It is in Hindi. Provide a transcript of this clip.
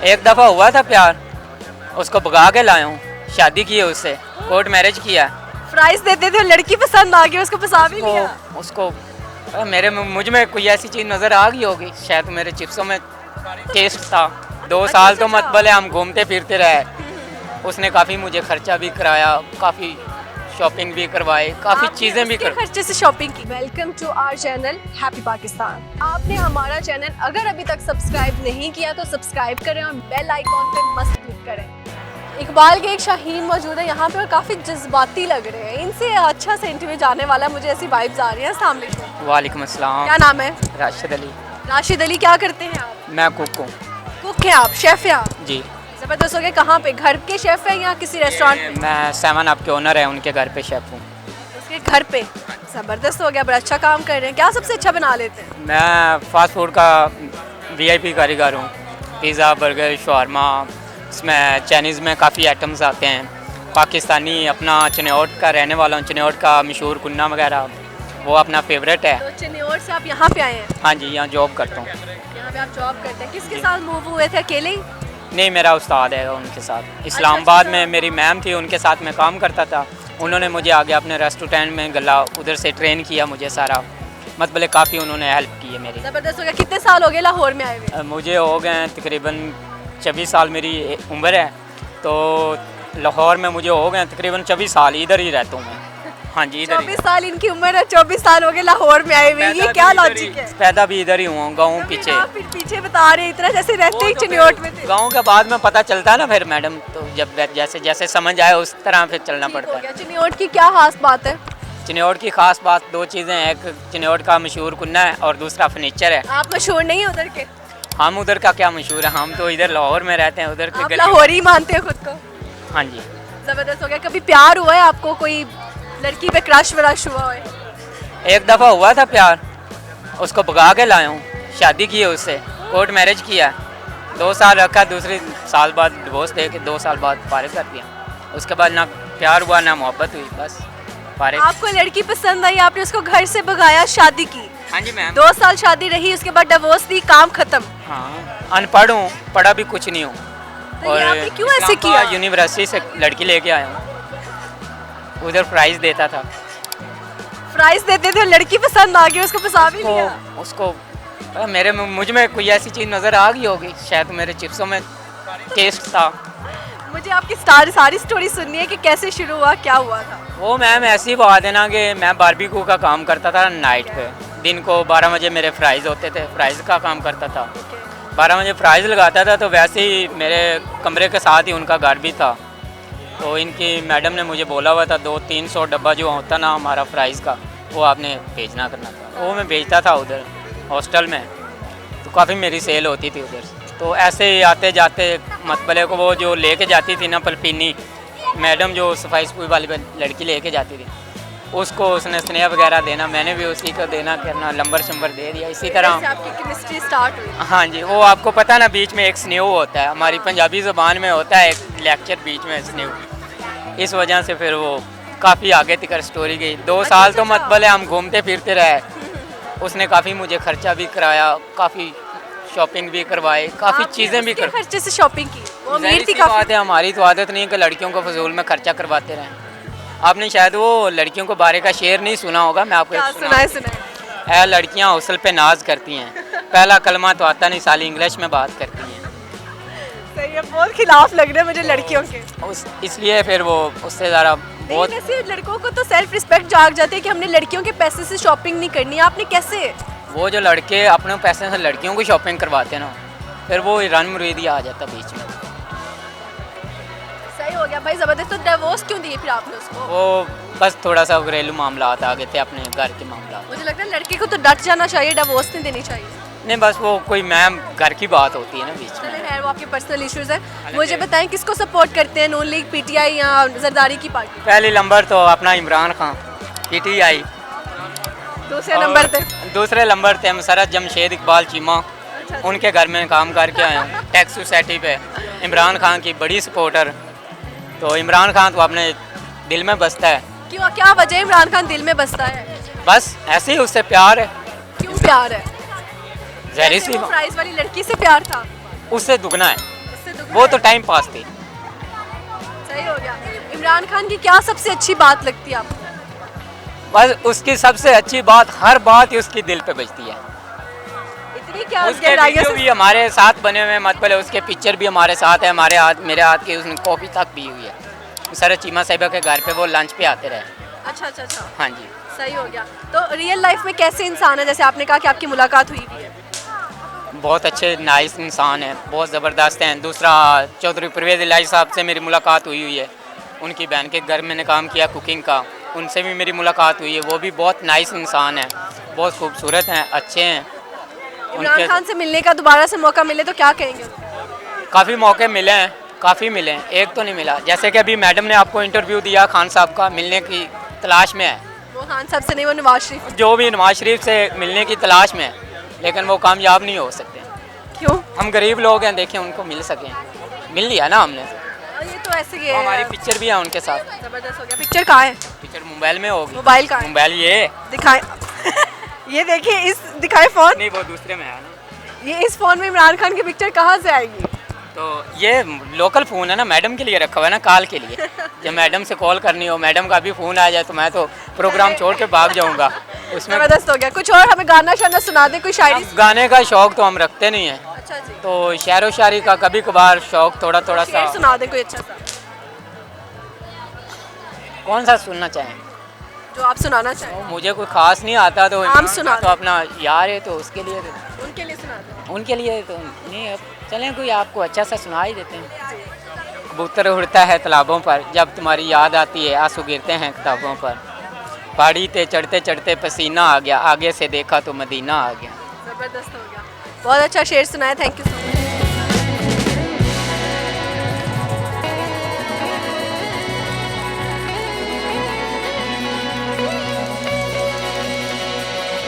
एक दफ़ा हुआ था प्यार, उसको भगा के लाया हूँ, शादी की है उससे, कोर्ट मैरिज किया। प्राइस देते थे, लड़की पसंद आ गई, उसको फंसा भी लिया। उसको मुझ में कोई ऐसी चीज़ नज़र आ गई होगी, शायद मेरे चिप्सों में टेस्ट था। 2 साल तो मत भले हम घूमते फिरते रहे, उसने काफ़ी मुझे खर्चा भी कराया, काफ़ी शॉपिंग भी करवाए, काफ़ी चीज़ें भी खर्चे से शॉपिंग की। Welcome to our channel happy Pakistan. आपने हमारा चैनल अगर अभी तक सब्सक्राइब नहीं किया तो सब्सक्राइब करें और बेल आइकॉन पे मस्त क्लिक करें। इकबाल के एक शाहीन मौजूद है यहाँ पे और काफ़ी जज्बाती लग रहे हैं, इनसे अच्छा से इंटरव्यू जाने वाला है, मुझे ऐसी वाइब्स आ रही हैं। अस्सलाम वालेकुम। वालेकुम अस्सलाम। क्या नाम है? राशिद अली। राशिद अली, क्या करते हैं आप? मैं कुक हूँ। कुक हैं आप, शेफ़ हैं आप? जी। ज़बरदस्त हो गया। कहाँ पे, घर के शेफ़ हैं या किसी रेस्टोरेंट पे? मैं 7 अप के ओनर है, उनके घर पे शेफ़ हूँ। उसके घर पे? ज़बरदस्त हो गया, बड़ा अच्छा काम कर रहे हैं। क्या सबसे अच्छा बना लेते हैं? मैं फ़ास्ट फूड का VIP कारीगर हूँ। पिज़्ज़ा, बर्गर, शवारमा, इसमें चाइनीज़ में काफ़ी आइटम्स आते हैं। पाकिस्तानी अपना चिन्योट का रहने वाला हूँ, चिन्योट का मशहूर कुन्ना वगैरह वो अपना फेवरेट है। तो चिन्योट से आप यहाँ पे आए हैं? हाँ जी, यहाँ जॉब करता हूँ। यहाँ पे आप जॉब करते हैं, किसके साथ मूव हुए थे, अकेले ही? नहीं, मेरा उस्ताद है उनके साथ। इस्लामाबाद में मेरी मैम थी, उनके साथ मैं काम करता था। उन्होंने मुझे आगे अपने रेस्टोरेंट में गला उधर से ट्रेन किया मुझे सारा, मतलब काफ़ी उन्होंने हेल्प की है मेरी। ज़बरदस्त हो गया। कितने साल हो गए लाहौर में आए हुए? मुझे हो गए तकरीबन 24 साल मेरी उम्र है, तो लाहौर में मुझे हो गए तकरीबन 24 साल, इधर ही रहता हूँ मैं। हाँ जी, इधर 24 साल इनकी उम्र है, 24 साल हो गए लाहौर में आए हुए, ये क्या लॉजिक है? पैदा भी इधर ही हुआ, गाँव पीछे। आप फिर पीछे बता रहे इतना जैसे रहते ही चिन्योट में थे। गाँव के बाद में पता चलता है ना फिर मैडम, तो जब जैसे जैसे समझ आए उस तरह फिर चलना पड़ता है। चिन्योट की क्या खास बात है? चिन्योट की खास बात 2 चीज़ें हैं, एक चिन्योट का मशहूर कुन्ना है और दूसरा फर्नीचर है। आप मशहूर नहीं है उधर के? हम उधर का क्या मशहूर है, हम तो इधर लाहौर में रहते हैं, उधर आप लाहौरी मानते हैं खुद को? हाँ जी। ज़बरदस्त हो गया। कभी प्यार हुआ है आपको, कोई लड़की पे क्रश व्रश हुआ है? एक दफ़ा हुआ था प्यार, उसको भगा के लाया हूँ, शादी की है उससे, कोर्ट मैरिज किया। 2 साल रखा, दूसरे साल बाद डिवोर्स दे के 2 साल बाद फारिग कर दिया। उसके बाद ना प्यार हुआ ना मोहब्बत हुई, बस फारिग। आपको लड़की पसंद आई, आपने उसको घर से भगाया, शादी की? हाँ जी मैम। 2 साल शादी रही, उसके बाद डिवोर्स दी, काम खत्म। हाँ, अनपढ़ हूँ, पढ़ा भी कुछ नहीं हूँ। तो ये आपने क्यों ऐसे किया? यूनिवर्सिटी से लड़की लेके आया हूँ, उधर प्राइज़ देता था। प्राइस देते थे, लड़की पसंद आ गई, उसको फंसा भी लिया। उसको मुझ में कोई ऐसी चीज़ नज़र आ गई होगी, शायद मेरे चिप्सों में टेस्ट था। मुझे आपकी सारी स्टोरी सुननी है कि कैसे शुरू हुआ, क्या हुआ था। वो मैम ऐसी बात है ना कि मैं बारबेक्यू का काम करता था नाइट पे, दिन को 12 बजे मेरे फ्राइज़ होते थे, फ्राइज़ का काम करता था। 12 बजे फ्राइज़ लगाता था, तो वैसे ही मेरे कमरे के साथ ही उनका घर भी था, तो इनकी मैडम ने मुझे बोला हुआ था 200-300 डब्बा जो होता ना हमारा फ्राइज़ का, वो आपने भेजना करना था। वो मैं भेजता था उधर हॉस्टल में, तो काफ़ी मेरी सेल होती थी उधर से। तो ऐसे ही आते जाते मतबले को वो जो लेके जाती थी ना पलपीनी मैडम, जो सफाई सफाई वाली लड़की लेके जाती थी, उसको उसने स्नेह वगैरह देना, मैंने भी उसी को देना करना, लंबर शंबर दे दिया, इसी तरह आपकी केमिस्ट्री स्टार्ट हुई। हाँ जी। वो आपको पता है ना, बीच में एक स्नेह होता है, हमारी पंजाबी ज़ुबान में होता है एक लेक्चर बीच में स्नेह, इस वजह से फिर वो काफ़ी आगे तक स्टोरी गई। 2 साल तो मतबले हम घूमते फिरते रहे, उसने काफ़ी मुझे खर्चा भी कराया, काफ़ी शॉपिंग भी करवाए, काफ़ी चीज़ें भी कर खर्चे से शॉपिंग की। वो अमीर थी काफ़ी। बात है, हमारी तो आदत नहीं है कि लड़कियों को फजूल में खर्चा करवाते रहें। आपने शायद वो लड़कियों को बारे का शेर नहीं सुना होगा, मैं आपको सुनाए। लड़कियां हौसल पे नाज करती हैं, पहला कलमा तो आता नहीं, साली इंग्लिश में बात करती हैं। सही है, बहुत खिलाफ लग रहे हैं मुझे लड़कियों के। इसलिए फिर वो उससे ज़रा बहुत वैसे लड़कों को तो सेल्फ रिस्पेक्ट जाग जाती है कि हमने लड़कियों के पैसे से शॉपिंग नहीं करनी। आपने कैसे? वो जो लड़के अपने पैसे से लड़कियों को शॉपिंग करवाते हैं ना, फिर वो रन मुरीदी आ जाता बीच में। सही हो गया भाई, ज़बरदस्त। तो डिवोर्स क्यों दिए फिर आपने उसको? वो बस थोड़ा सा घरेलू मामला आ गए थे, अपने घर के मामला। मुझे लगता है लड़के को तो डट जाना चाहिए, डिवोर्स नहीं देनी चाहिए। नहीं, बस वो कोई मैम घर की बात होती है ना बीच में। चलिए, वो आपके पर्सनल इश्यूज है। मुझे बताएं किसको सपोर्ट करते हैं, नून लीग, PTI या जरदारी की पार्टी? पहली नंबर तो अपना इमरान खान, PTI। दूसरे नंबर थे मसरत जमशेद इकबाल चीमा, उनके घर में काम करके आया हूँ टैक्स सोसाइटी पे। इमरान खान की बड़ी सपोर्टर, तो इमरान खान तो अपने दिल में बसता है। क्यों, क्या वजह इमरान खान दिल में बसता है? बस ऐसे ही, उससे प्यार है। क्यों प्यार है? जहरी सी प्राइस वाली लड़की से प्यार था, उससे दुगना है। वो तो टाइम पास थी। सही हो गया। इमरान खान की क्या सबसे अच्छी बात लगती है आपको? बस उसकी सबसे अच्छी बात, हर बात ही उसकी दिल पे बजती है। इतनी क्या उसके वीडियो भी हमारे साथ बने हुए हैं, मतलब उसके पिक्चर भी हमारे साथ है, हमारे हाथ, मेरे हाथ की उसने कॉपी तक पी हुई है। सर चीमा साहिबा के घर पे वो लंच पे आते रहे। अच्छा अच्छा अच्छा, हाँ जी। सही हो गया। तो रियल लाइफ में कैसे इंसान है, जैसे आपने कहा कि आपकी मुलाकात हुई भी है? बहुत अच्छे नाइस इंसान हैं, बहुत ज़बरदस्त हैं। दूसरा, चौधरी परवेज़ इलाही साहब से मेरी मुलाकात हुई है। उनकी बहन के घर मैंने काम किया कुकिंग का, उनसे भी मेरी मुलाकात हुई है। वो भी बहुत नाइस इंसान हैं, बहुत खूबसूरत हैं, अच्छे हैं। इमरान खान से मिलने का दोबारा से मौका मिले तो क्या कहेंगे? काफ़ी मौके मिले हैं, काफ़ी मिले हैं, एक तो नहीं मिला। जैसे कि अभी मैडम ने आपको इंटरव्यू दिया खान साहब का, मिलने की तलाश में है। वो खान साहब से नहीं, वो नवाज शरीफ। जो भी नवाज शरीफ से मिलने की तलाश में है, लेकिन वो कामयाब नहीं हो सकते। क्यों? हम गरीब लोग हैं, देखें उनको मिल सकें, मिल लिया ना हमने। ये तो ऐसे ही तो है। हमारी पिक्चर भी है उनके साथ। जबरदस्त हो गया। पिक्चर कहाँ है? पिक्चर मोबाइल में होगी। मोबाइल कहाँ है? मोबाइल ये दिखाए। ये देखिए, इस दिखाए फोन। नहीं, वो दूसरे में है ना। ये इस फोन में इमरान खान की पिक्चर कहाँ से आएगी? तो ये लोकल फ़ोन है ना, मैडम के लिए रखा हुआ है ना, कॉल के लिए। जब मैडम से कॉल करनी हो, मैडम का भी फ़ोन आ जाए तो मैं तो प्रोग्राम छोड़ के भाग जाऊंगा उसमें। जबरदस्त हो गया। कुछ और हमें गाना शाना सुना दे, कोई शायरी। गाने का शौक तो हम रखते नहीं है, अच्छा जी। तो शेर व शायरी का कभी कभार शौक थोड़ा थोड़ा सा। शेर सुना दे कोई अच्छा सा, कौन सा सुनना चाहें? जो आप सुनाना चाहें। मुझे कोई खास नहीं आता, तो हम सुना तो अपना यार है तो उसके लिए उनके लिए सुना दे। उनके लिए तो नहीं। अब चलें कोई आपको अच्छा सा सुना ही देते हैं। कबूतर उड़ता है तालाबों पर, जब तुम्हारी याद आती है आंसू गिरते हैं किताबों पर। पहाड़ी पे चढ़ते चढ़ते पसीना आ गया, आगे से देखा तो मदीना आ गया। जबरदस्त हो गया। बहुत अच्छा शेर सुनाया, थैंक यू सो मच।